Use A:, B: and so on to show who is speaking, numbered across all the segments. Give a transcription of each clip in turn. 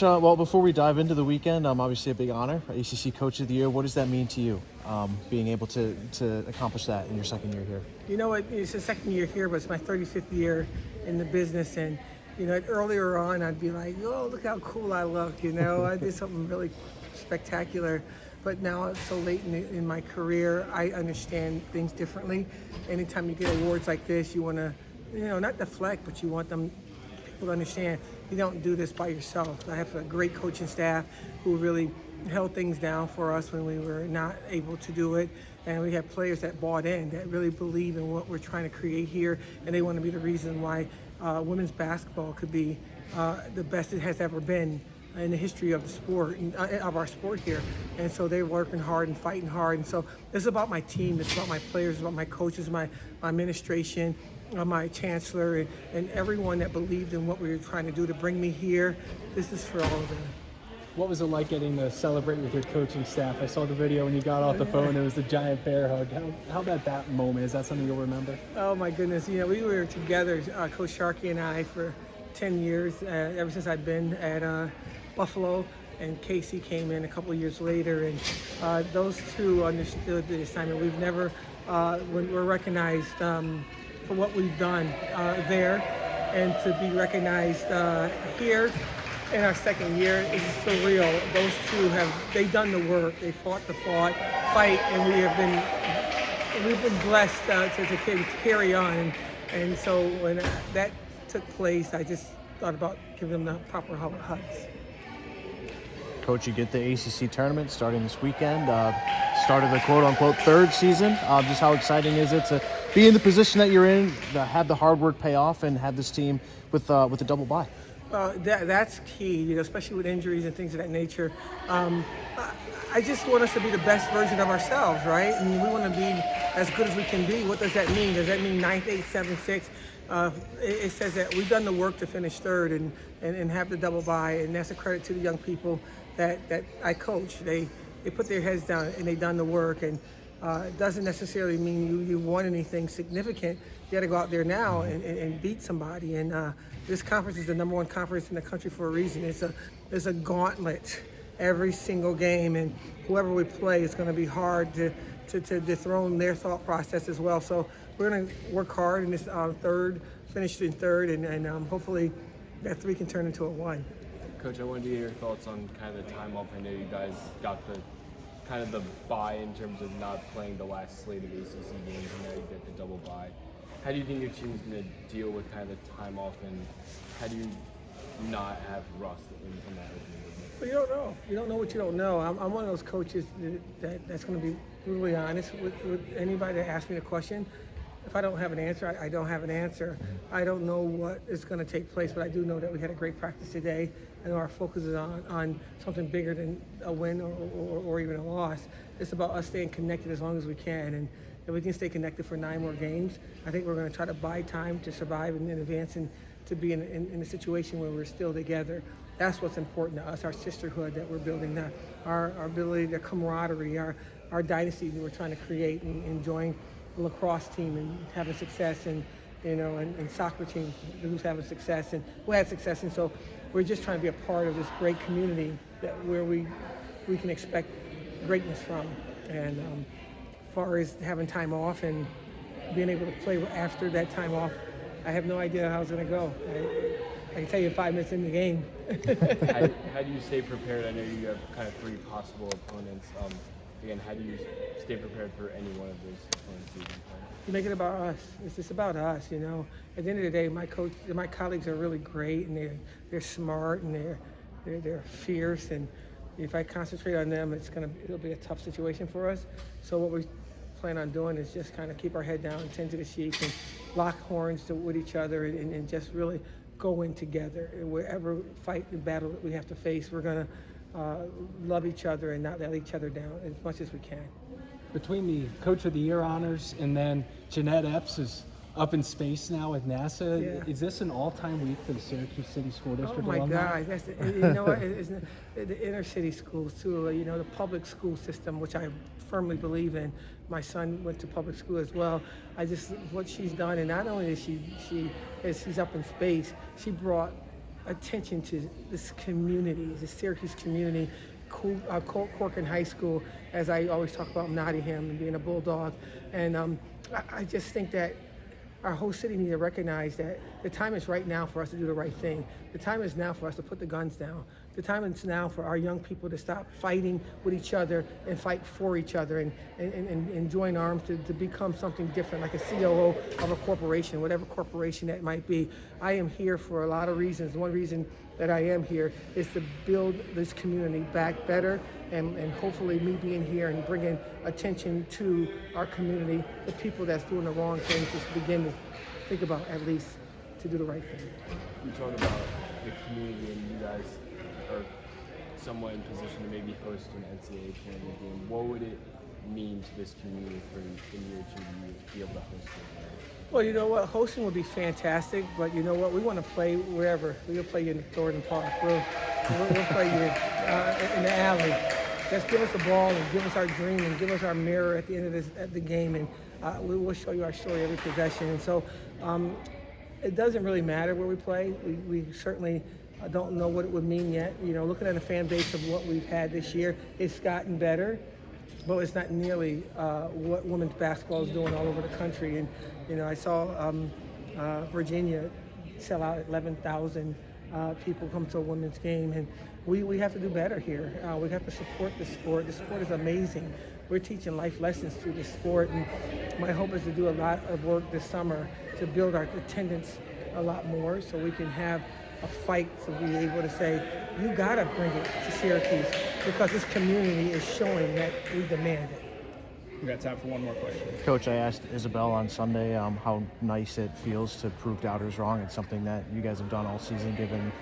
A: Well, before we dive into the weekend, obviously a big honor, ACC Coach of the Year. What does that mean to you, being able to accomplish that in your second year here?
B: You know, it's the second year here, but it's my 35th year in the business. And, you know, earlier on, I'd be like, oh, look how cool I look. You know, I did something really spectacular. But now it's so late in my career, I understand things differently. Anytime you get awards like this, you want to, you know, not deflect, but you want them people to understand you don't do this by yourself. I have a great coaching staff who really held things down for us when we were not able to do it. And we have players that bought in, that really believe in what we're trying to create here. And they want to be the reason why women's basketball could be the best it has ever been in the history of the sport, of our sport here. And so they're working hard and fighting hard. And so this is about my team, it's about my players, it's about my coaches, my administration, my chancellor, and everyone that believed in what we were trying to do to bring me here. This is for all of them.
C: What was it like getting to celebrate with your coaching staff? I saw the video when you got off the phone. It was the giant bear hug. How about that moment? Is that something you'll remember?
B: Oh my goodness! You know, we were together, Coach Sharkey and I, for 10 years. Ever since I've been at Buffalo, and Casey came in a couple of years later, and those two understood the assignment. We've never, when we're recognized for what we've done there, and to be recognized here in our second year is surreal. Those two they've done the work. They fought the fight, and we've been blessed to carry on. And so when that took place, I just thought about giving them the proper hugs.
A: Coach, you get the ACC Tournament starting this weekend. Started the quote-unquote third season. Just how exciting is it to be in the position that you're in, to have the hard work pay off, and have this team with a double bye?
B: That's key, you know, especially with injuries and things of that nature. I just want us to be the best version of ourselves, right? And we want to be as good as we can be. What does that mean? Does that mean 9th, 8th, 7th, 6th? It says that we've done the work to finish third and have the double bye, and that's a credit to the young people that I coach. They put their heads down and they've done the work, and it doesn't necessarily mean you won anything significant. You got to go out there now and beat somebody. And this conference is the #1 conference in the country for a reason. It's a gauntlet every single game, and whoever we play, it's going to be hard to dethrone their thought process as well. So we're going to work hard in this finished in third, and hopefully that 3 can turn into a 1.
D: Coach, I wanted to get your thoughts on kind of the time off. I know you guys got the kind of the bye in terms of not playing the last slate of ACC games, and now you get the double bye. How do you think your team's going to deal with kind of the time off, and how do you not have rust in that regime?
B: Well, you don't know. You don't know what you don't know. I'm one of those coaches that's going to be brutally honest with anybody that asks me a question. If I don't have an answer, I don't have an answer. I don't know what is going to take place, but I do know that we had a great practice today. I know our focus is on something bigger than a win or even a loss. It's about us staying connected as long as we can. And if we can stay connected for 9 more games, I think we're going to try to buy time to survive and then advance and to be in a situation where we're still together. That's what's important to us, our sisterhood that we're building, our ability, the camaraderie, our dynasty that we're trying to create, and enjoying the lacrosse team and having success, and and soccer teams who's having success and who had success. And so we're just trying to be a part of this great community where we can expect greatness from. And as far as having time off and being able to play after that time off, I have no idea how it's going to go. I can tell you 5 minutes in the game.
D: How do you stay prepared? I know you have kind of 3 possible opponents. Again, how do you stay prepared for any one of those opponents you can play?
B: You make it about us. It's just about us, you know. At the end of the day, my colleagues are really great, and they're smart, and they're fierce. And if I concentrate on them, it'll be a tough situation for us. So what we plan on doing is just kind of keep our head down and tend to the sheep and lock horns with each other, and just really go in together. And wherever fight and battle that we have to face, we're going to love each other and not let each other down as much as we can.
C: Between the Coach of the Year honors and then Jette EPS is up in space now with NASA.
B: Yeah.
C: Is this an all-time week for the Syracuse City School District?
B: Oh my
C: alumni?
B: God! You know what? It's the inner city schools too. You know, the public school system, which I firmly believe in. My son went to public school as well. What she's done, and not only is she's up in space, she brought attention to this community, the Syracuse community, Corcoran High School, as I always talk about Nottingham and being a Bulldog. And I just think that our whole city needs to recognize that the time is right now for us to do the right thing. The time is now for us to put the guns down. The time is now for our young people to stop fighting with each other and fight for each other and join arms to become something different, like a COO of a corporation, whatever corporation that might be. I am here for a lot of reasons. One reason that I am here is to build this community back better, and hopefully me being here and bringing attention to our community, the people that's doing the wrong things, just begin to think about at least to do the right thing.
D: You talk about the community, and you guys are somewhat in position to maybe host an NCAA tournament game. What would it mean to this community for the year to be able to host it?
B: Well, you know what? Hosting would be fantastic, but you know what? We want to play wherever. We'll play you in Thornton Park. We'll play you in the alley. Just give us the ball and give us our dream and give us our mirror at the end of the game, and we will show you our story every possession. And so it doesn't really matter where we play. We certainly don't know what it would mean yet. You know, looking at the fan base of what we've had this year, it's gotten better, but it's not nearly what women's basketball is doing all over the country. And you know, I saw Virginia sell out 11,000 people come to a women's game, and we have to do better here. We have to support the sport. The sport is amazing. We're teaching life lessons through the sport, and my hope is to do a lot of work this summer to build our attendance a lot more, so we can have a fight to be able to say, you gotta bring it to Syracuse, because this community is showing that we demand it.
C: We got time for one more question.
A: Coach, I asked Isabel on Sunday how nice it feels to prove doubters wrong. It's something that you guys have done all season, given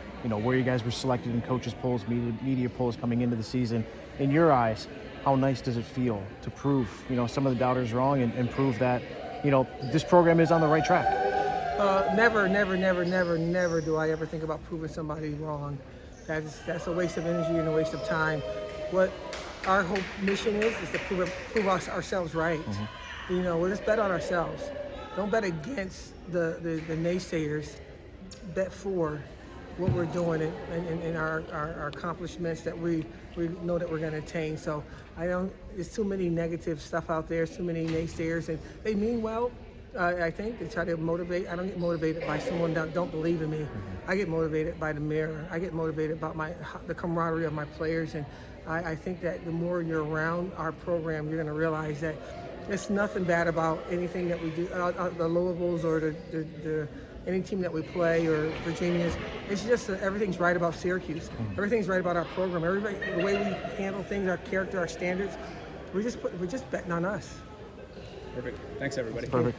A: where you guys were selected in coaches' polls, media polls coming into the season. In your eyes, how nice does it feel to prove some of the doubters wrong and prove that this program is on the right track?
B: Never do I ever think about proving somebody wrong. That's a waste of energy and a waste of time. What our whole mission is to prove ourselves right. Mm-hmm. We'll just bet on ourselves. Don't bet against the naysayers. Bet for what we're doing and our accomplishments that we know that we're going to attain. So there's too many negative stuff out there, too many naysayers, and they mean well. I think they try to motivate. I don't get motivated by someone that don't believe in me. Mm-hmm. I get motivated by the mirror. I get motivated by the camaraderie of my players, and I think that the more you're around our program, you're going to realize that it's nothing bad about anything that we do, the Louisvilles or the any team that we play or Virginia's. It's just that everything's right about Syracuse. Mm-hmm. Everything's right about our program. The way we handle things, our character, our standards. We're just betting on us.
C: Perfect. Thanks, everybody.
A: Perfect.